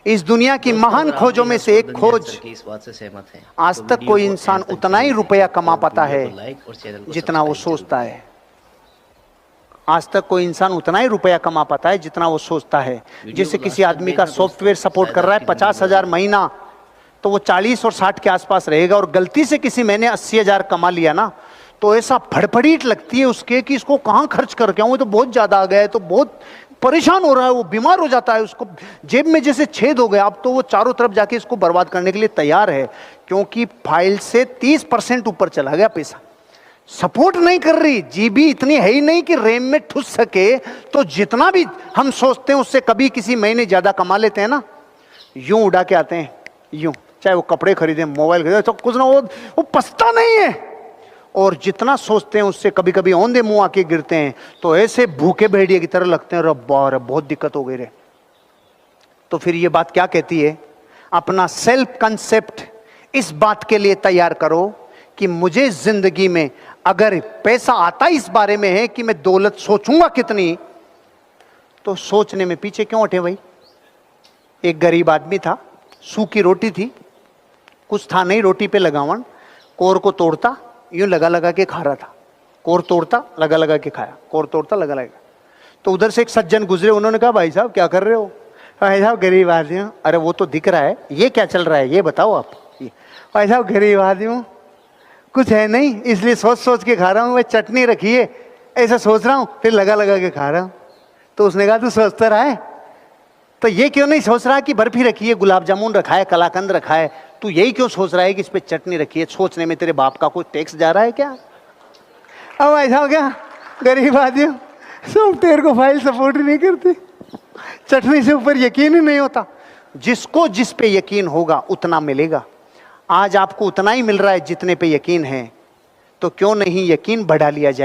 इस दुनिया की महान खोजों में से एक खोज, इस बात से सहमत हैं। आज तक कोई इंसान उतना ही रुपया कमा पाता है जितना वो सोचता है। आज तक कोई इंसान उतना ही रुपया कमा पाता है जितना वो सोचता है। जैसे किसी आदमी का सॉफ्टवेयर सपोर्ट कर रहा है 50,000 महीना, तो वो 40 और 60 के आसपास रहेगा, और गलती से किसी महीने 80,000 कमा लिया ना, तो ऐसा फड़फड़ीट लगती है उसके कि इसको कहाँ खर्च करके आऊँ, तो बहुत ज्यादा आ गया है, तो बहुत परेशान हो रहा है, वो बीमार हो जाता है, उसको जेब में जैसे छेद हो गया। अब तो वो चारों तरफ जाके इसको बर्बाद करने के लिए तैयार है, क्योंकि फाइल से 30% ऊपर चला गया पैसा। सपोर्ट नहीं कर रही, जीबी इतनी है ही नहीं कि रैम में ठुस सके। तो जितना भी हम सोचते हैं उससे कभी किसी महीने ज्यादा कमा लेते हैं ना, यूं उड़ा के आते हैं, यूं, चाहे वो कपड़े खरीदे, मोबाइल खरीदे, तो कुछ ना वो पछता नहीं है। और जितना सोचते हैं उससे कभी कभी औंधे मुंह आके गिरते हैं, तो ऐसे भूखे भेड़िए की तरह लगते हैं, रब्बा रे बहुत दिक्कत हो गई रे। तो फिर ये बात क्या कहती है? अपना सेल्फ कंसेप्ट इस बात के लिए तैयार करो कि मुझे जिंदगी में अगर पैसा आता इस बारे में है कि मैं दौलत सोचूंगा कितनी, तो सोचने में पीछे क्यों हटे भाई? एक गरीब आदमी था, सूखी रोटी थी, कुछ था नहीं रोटी पे लगावन, कोर को तोड़ता, यूं लगा लगा के खा रहा था, कोर तोड़ता लगा लगा के खाया, कोर तोड़ता लगा लगा। तो उधर से एक सज्जन गुजरे, उन्होंने कहा भाई साहब क्या कर रहे हो? भाई साहब गरीब आदमी हूं। अरे वो तो दिख रहा है, ये क्या चल रहा है ये बताओ आप। भाई साहब गरीब आदमी हूं, कुछ है नहीं, इसलिए सोच सोच के खा रहा हूँ, मैं चटनी रखी है ऐसा सोच रहा हूँ, फिर लगा लगा के खा रहा हूँ। तो उसने कहा तू सोचता रहा है तो ये क्यों नहीं सोच रहा कि बर्फी रखी है, गुलाब जामुन रखा है, कलाकंद रखा है, तू यही क्यों सोच रहा है कि इस पे चटनी रखी है? सोचने में तेरे बाप का कोई टैक्स जा रहा है क्या? अब ऐसा हो गया, गरीब आदमी सॉफ्टवेयर को फाइल सपोर्ट ही नहीं करती, चटनी से ऊपर यकीन ही नहीं होता। जिसको जिस पे यकीन होगा उतना मिलेगा। आज आपको उतना ही मिल रहा है जितने पे यकीन है, तो क्यों नहीं यकीन बढ़ा लिया जाए।